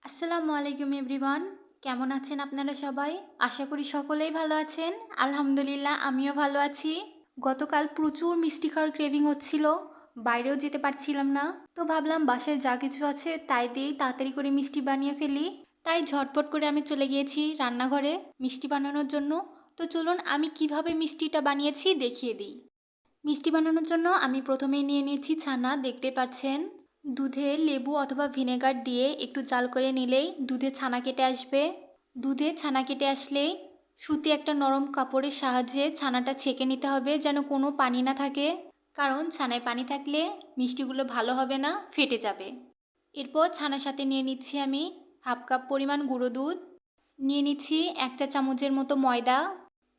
আসসালামু আলাইকুম এভরিওয়ান। কেমন আছেন আপনারা সবাই? আশা করি সকলেই ভালো আছেন। আলহামদুলিল্লাহ আমিও ভালো আছি। গতকাল প্রচুর মিষ্টি খাওয়ার ক্রেভিং হচ্ছিল। বাইরেও যেতে পারছিলাম না। তো ভাবলাম বাসায় যা কিছু আছে তাই দিয়েই তাড়াতাড়ি করে মিষ্টি বানিয়ে ফেলি। তাই ঝটপট করে আমি চলে গিয়েছি রান্নাঘরে মিষ্টি বানানোর জন্য। তো চলুন আমি কিভাবে মিষ্টিটা বানিয়েছি দেখিয়ে দিই। মিষ্টি বানানোর জন্য আমি প্রথমেই নিয়ে নিয়েছি ছানা, দেখতে পাচ্ছেন। দুধে লেবু অথবা ভিনেগার দিয়ে একটু জাল করে নিলেই দুধে ছানা কেটে আসবে। দুধে ছানা কেটে আসলেই সুতি একটা নরম কাপড়ের সাহায্যে ছানাটা ছেঁকে নিতে হবে যেন কোনো পানি না থাকে, কারণ ছানায় পানি থাকলে মিষ্টিগুলো ভালো হবে না, ফেটে যাবে। এরপর ছানার সাথে নিয়ে নিচ্ছি আমি হাফ কাপ পরিমাণ গুঁড়ো দুধ, নিয়ে নিচ্ছি 1 চা চামচের মতো ময়দা।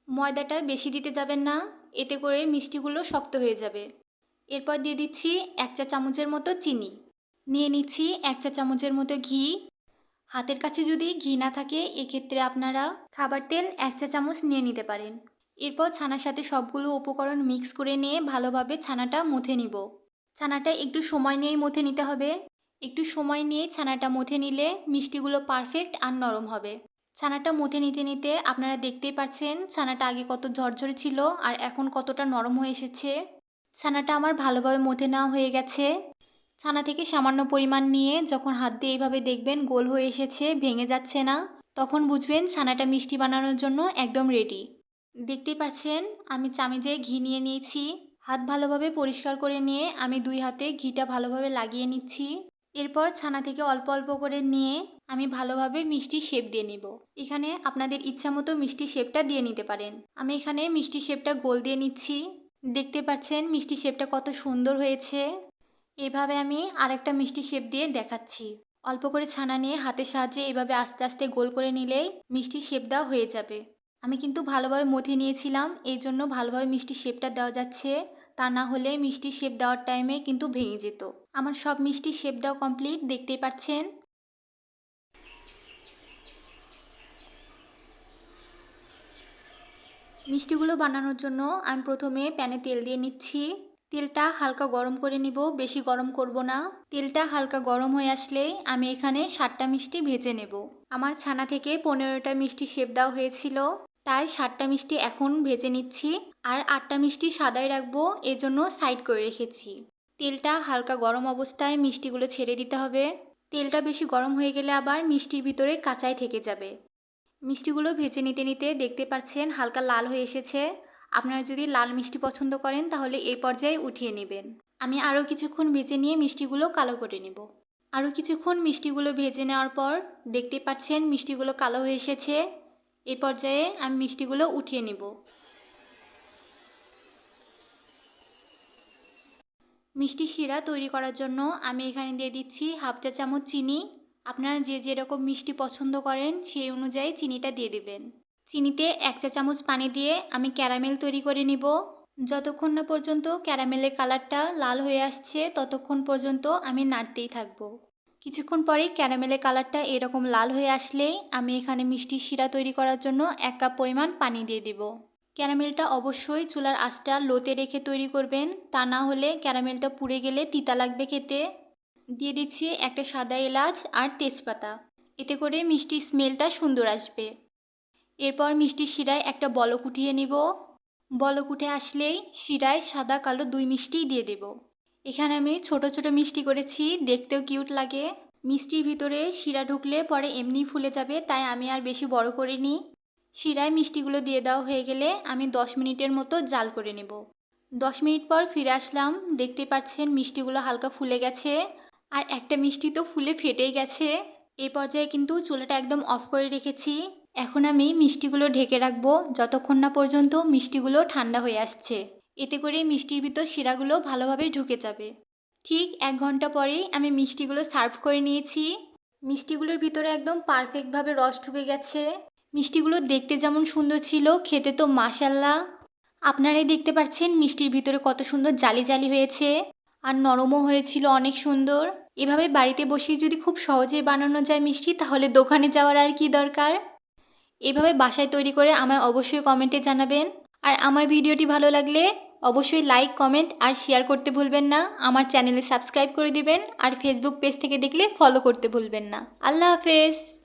ময়দাটা বেশি দিতে যাবেন না, এতে করে মিষ্টিগুলো শক্ত হয়ে যাবে। এরপর দিয়ে দিচ্ছি 1 চা চামচের মতো চিনি, নিয়ে নিচ্ছি 1 চা চামচের মতো ঘি। হাতের কাছে যদি ঘি না থাকে এক্ষেত্রে আপনারা খাবার তেল 1 চা চামচ নিয়ে নিতে পারেন। এরপর ছানার সাথে সবগুলো উপকরণ মিক্স করে নিয়ে ভালোভাবে ছানাটা মথে নিব। ছানাটা একটু সময় নিয়েই মথে নিতে হবে। একটু সময় নিয়ে ছানাটা মথে নিলে মিষ্টিগুলো পারফেক্ট আর নরম হবে। ছানাটা মথে নিতে নিতে আপনারা দেখতেই পাচ্ছেন ছানাটা আগে কত ঝরঝরে ছিল আর এখন কতটা নরম হয়ে এসেছে। ছানাটা আমার ভালোভাবে মথে নেওয়া হয়ে গেছে। ছানা থেকে সামান্য পরিমাণ নিয়ে যখন হাত দিয়ে এইভাবে দেখবেন গোল হয়ে এসেছে, ভেঙে যাচ্ছে না, তখন বুঝবেন ছানাটা মিষ্টি বানানোর জন্য একদম রেডি। দেখতেই পাচ্ছেন আমি চামচে ঘি নিয়ে নিয়েছি। হাত ভালোভাবে পরিষ্কার করে নিয়ে আমি 2 হাতে ঘিটা ভালোভাবে লাগিয়ে নিচ্ছি। এরপর ছানা থেকে অল্প অল্প করে নিয়ে আমি ভালোভাবে মিষ্টি শেপ দিয়ে নিব। এখানে আপনাদের ইচ্ছা মতো মিষ্টি শেপটা দিয়ে নিতে পারেন। আমি এখানে মিষ্টি শেপটা গোল দিয়ে নিচ্ছি। দেখতে পাচ্ছেন মিষ্টি শেপটা কত সুন্দর হয়েছে। এভাবে আমি আরেকটা মিষ্টি শেপ দিয়ে দেখাচ্ছি। অল্প করে ছানা নিয়ে হাতের সাহায্যে এভাবে আস্তে আস্তে গোল করে নিলেই মিষ্টি শেপ দেওয়া হয়ে যাবে। আমি কিন্তু ভালোভাবে মথে নিয়েছিলাম, এই জন্য ভালোভাবে মিষ্টি শেপটা দেওয়া যাচ্ছে। তা না হলে মিষ্টি শেপ দেওয়ার টাইমে কিন্তু ভেঙে যেত। আমার সব মিষ্টি শেপ দেওয়া কমপ্লিট, দেখতেই পাচ্ছেন। মিষ্টিগুলো বানানোর জন্য আমি প্রথমে প্যানে তেল দিয়ে নিচ্ছি। তেলটা হালকা গরম করে নিব, বেশি গরম করব না। তেলটা হালকা গরম হয়ে আসলে আমি এখানে 7টা মিষ্টি ভেজে নেব। আমার ছানা থেকে 15টা মিষ্টি শেপ দেওয়া হয়েছিল, তাই 7টা মিষ্টি এখন ভেজে নিচ্ছি। আর 8টা মিষ্টি সাদাই রাখবো, এজন্য সাইড করে রেখেছি। তেলটা হালকা গরম অবস্থায় মিষ্টিগুলো ছেড়ে দিতে হবে। তেলটা বেশি গরম হয়ে গেলে আবার মিষ্টির ভিতরে কাঁচাই থেকে যাবে। মিষ্টিগুলো ভেজে নিতে নিতে দেখতে পাচ্ছেন হালকা লাল হয়ে এসেছে। আপনারা যদি লাল মিষ্টি পছন্দ করেন তাহলে এই পর্যায়ে উঠিয়ে নেবেন। আমি আরও কিছুক্ষণ ভেজে নিয়ে মিষ্টিগুলো কালো করে নেব। আরও কিছুক্ষণ মিষ্টিগুলো ভেজে নেওয়ার পর দেখতে পাচ্ছেন মিষ্টিগুলো কালো হয়ে এসেছে। এই পর্যায়ে আমি মিষ্টিগুলো উঠিয়ে নেব। মিষ্টি শিরা তৈরি করার জন্য আমি এখানে দিয়ে দিচ্ছি হাফ চা চামচ চিনি। আপনারা যে যেরকম মিষ্টি পছন্দ করেন সেই অনুযায়ী চিনিটা দিয়ে দেবেন। চিনিতে 1 চা চামচ পানি দিয়ে আমি ক্যারামেল তৈরি করে নিব। যতক্ষণ না পর্যন্ত ক্যারামেলের কালারটা লাল হয়ে আসছে ততক্ষণ পর্যন্ত আমি নাড়তেই থাকব। কিছুক্ষণ পরেই ক্যারামেলের কালারটা এরকম লাল হয়ে আসলেই আমি এখানে মিষ্টি শিরা তৈরি করার জন্য 1 কাপ পরিমাণ পানি দিয়ে দিব। ক্যারামেলটা অবশ্যই চুলার আঁচটা লোতে রেখে তৈরি করবেন, তা না হলে ক্যারামেলটা পুড়ে গেলে তিতা লাগবে খেতে। দিয়ে দিচ্ছি একটা সাদা এলাচ আর তেজপাতা, এতে করে মিষ্টি স্মেলটা সুন্দর আসবে। এরপর মিষ্টি শিরায় একটা বলক উঠিয়ে নিব। বলক উঠে আসলেই শিরায় সাদা কালো 2 মিষ্টি দিয়ে দেব। এখানে আমি ছোট ছোট মিষ্টি করেছি, দেখতেও কিউট লাগে। মিষ্টির ভিতরে শিরা ঢুকলে পরে এমনি ফুলে যাবে, তাই আমি আর বেশি বড় করিনি। শিরায় মিষ্টিগুলো দিয়ে দেওয়া হয়ে গেলে আমি 10 মিনিটের মতো জাল করে নেব। 10 মিনিট পর ফিরে আসলাম, দেখতে পাচ্ছেন মিষ্টিগুলো হালকা ফুলে গেছে আর একটা মিষ্টি তো ফুলে ফেটেই গেছে। এই পর্যায়ে কিন্তু চুলাটা একদম অফ করে রেখেছি। এখন আমি মিষ্টিগুলো ঢেকে রাখবো যতক্ষণ না পর্যন্ত মিষ্টিগুলো ঠান্ডা হয়ে আসছে। এতে করে মিষ্টির ভিতর শিরাগুলো ভালোভাবে ঢুকে যাবে। ঠিক 1 ঘন্টা পরেই আমি মিষ্টিগুলো সার্ভ করে নিয়েছি। মিষ্টিগুলোর ভিতরে একদম পারফেক্টভাবে রস ঢুকে গেছে। মিষ্টিগুলো দেখতে যেমন সুন্দর ছিল, খেতে তো মাশাল্লাহ। আপনারাই দেখতে পাচ্ছেন মিষ্টির ভিতরে কত সুন্দর জালি জালি হয়েছে আর নরমও হয়েছিল অনেক সুন্দর। এভাবে বাড়িতে বসেই যদি খুব সহজেই বানানো যায় মিষ্টি, তাহলে দোকানে যাওয়ার আর কি দরকার। এভাবে বাসায় তৈরি করে আমায় অবশ্যই কমেন্টে জানাবেন। আর আমার ভিডিওটি ভালো লাগলে অবশ্যই লাইক, কমেন্ট আর শেয়ার করতে ভুলবেন না। আমার চ্যানেলে সাবস্ক্রাইব করে দিবেন আর ফেসবুক পেজ থেকে দেখলে ফলো করতে ভুলবেন না। আল্লাহ হাফেজ।